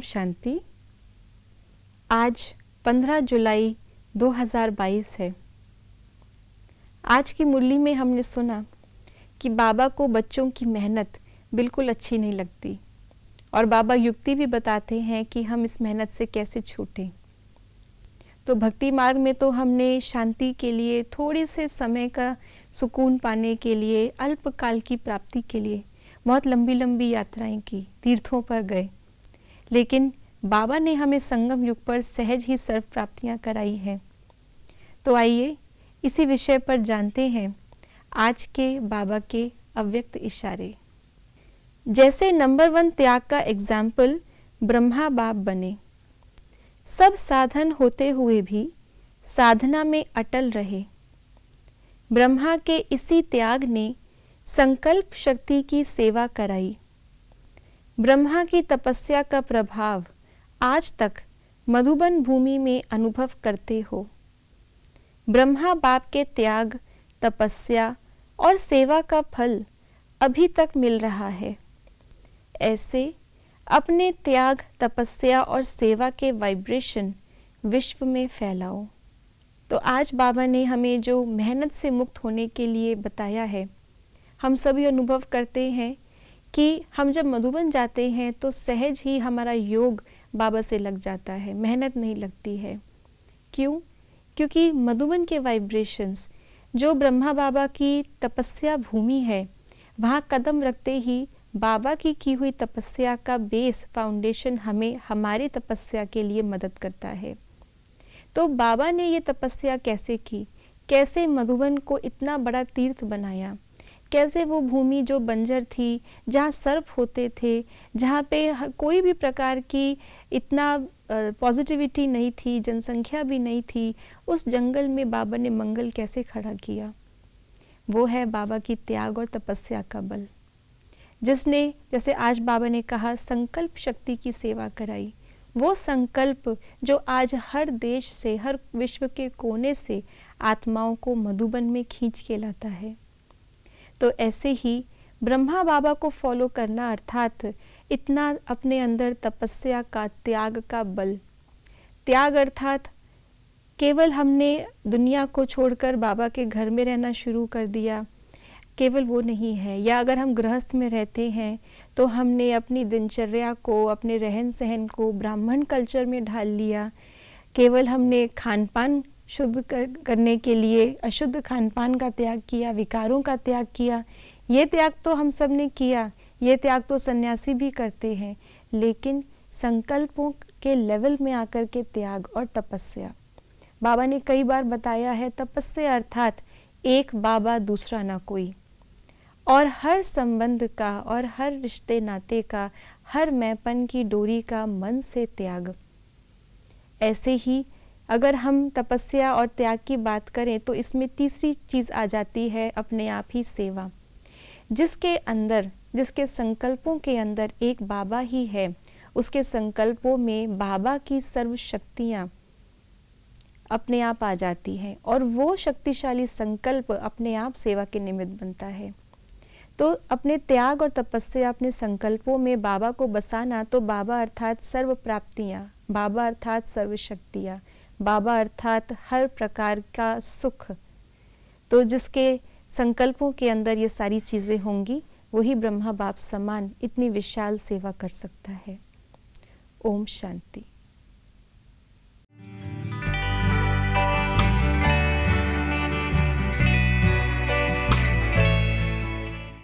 शांति। आज 15 जुलाई 2022 है। आज की मुरली में हमने सुना कि बाबा को बच्चों की मेहनत बिल्कुल अच्छी नहीं लगती और बाबा युक्ति भी बताते हैं कि हम इस मेहनत से कैसे छूटें। तो भक्ति मार्ग में तो हमने शांति के लिए, थोड़े से समय का सुकून पाने के लिए, अल्पकाल की प्राप्ति के लिए बहुत लंबी लंबी यात्राएं की, तीर्थों पर गए, लेकिन बाबा ने हमें संगम युग पर सहज ही सर्व प्राप्तियां कराई हैं। तो आइए इसी विषय पर जानते हैं आज के बाबा के अव्यक्त इशारे। जैसे नंबर 1 त्याग का एग्जाम्पल ब्रह्मा बाप बने, सब साधन होते हुए भी साधना में अटल रहे। ब्रह्मा के इसी त्याग ने संकल्प शक्ति की सेवा कराई। ब्रह्मा की तपस्या का प्रभाव आज तक मधुबन भूमि में अनुभव करते हो। ब्रह्मा बाप के त्याग, तपस्या और सेवा का फल अभी तक मिल रहा है। ऐसे अपने त्याग, तपस्या और सेवा के वाइब्रेशन विश्व में फैलाओ। तो आज बाबा ने हमें जो मेहनत से मुक्त होने के लिए बताया है, हम सभी अनुभव करते हैं कि हम जब मधुबन जाते हैं तो सहज ही हमारा योग बाबा से लग जाता है, मेहनत नहीं लगती है। क्यों? क्योंकि मधुबन के वाइब्रेशंस, जो ब्रह्मा बाबा की तपस्या भूमि है, वहाँ कदम रखते ही बाबा की हुई तपस्या का बेस, फाउंडेशन हमें हमारी तपस्या के लिए मदद करता है। तो बाबा ने ये तपस्या कैसे की, कैसे मधुबन को इतना बड़ा तीर्थ बनाया, कैसे वो भूमि जो बंजर थी, जहाँ सर्प होते थे, जहाँ पे कोई भी प्रकार की इतना पॉजिटिविटी नहीं थी, जनसंख्या भी नहीं थी, उस जंगल में बाबा ने मंगल कैसे खड़ा किया। वो है बाबा की त्याग और तपस्या का बल, जिसने, जैसे आज बाबा ने कहा, संकल्प शक्ति की सेवा कराई। वो संकल्प जो आज हर देश से, हर विश्व के कोने से आत्माओं को मधुबन में खींच के लाता है। तो ऐसे ही ब्रह्मा बाबा को फॉलो करना, अर्थात इतना अपने अंदर तपस्या का, त्याग का बल। त्याग अर्थात केवल हमने दुनिया को छोड़कर बाबा के घर में रहना शुरू कर दिया, केवल वो नहीं है। या अगर हम गृहस्थ में रहते हैं तो हमने अपनी दिनचर्या को, अपने रहन सहन को ब्राह्मण कल्चर में ढाल लिया। केवल हमने खान पान शुद्ध करने के लिए अशुद्ध खान पान का त्याग किया, विकारों का त्याग किया। ये त्याग तो हम सब ने किया, ये त्याग तो सन्यासी भी करते हैं, लेकिन संकल्पों के लेवल में आकर के त्याग और तपस्या, बाबा ने कई बार बताया है, तपस्या अर्थात एक बाबा दूसरा ना कोई, और हर संबंध का और हर रिश्ते नाते का, हर मैंपन की डोरी का मन से त्याग। ऐसे ही अगर हम तपस्या और त्याग की बात करें तो इसमें तीसरी चीज़ आ जाती है अपने आप ही सेवा। जिसके अंदर, जिसके संकल्पों के अंदर एक बाबा ही है, उसके संकल्पों में बाबा की सर्व शक्तियाँ अपने आप आ जाती हैं और वो शक्तिशाली संकल्प अपने आप सेवा के निमित्त बनता है। तो अपने त्याग और तपस्या, अपने संकल्पों में बाबा को बसाना, तो बाबा अर्थात सर्व प्राप्तियाँ, बाबा अर्थात सर्व शक्तियाँ, बाबा अर्थात हर प्रकार का सुख। तो जिसके संकल्पों के अंदर ये सारी चीज़ें होंगी, वही ब्रह्मा बाप समान इतनी विशाल सेवा कर सकता है। ओम शांति।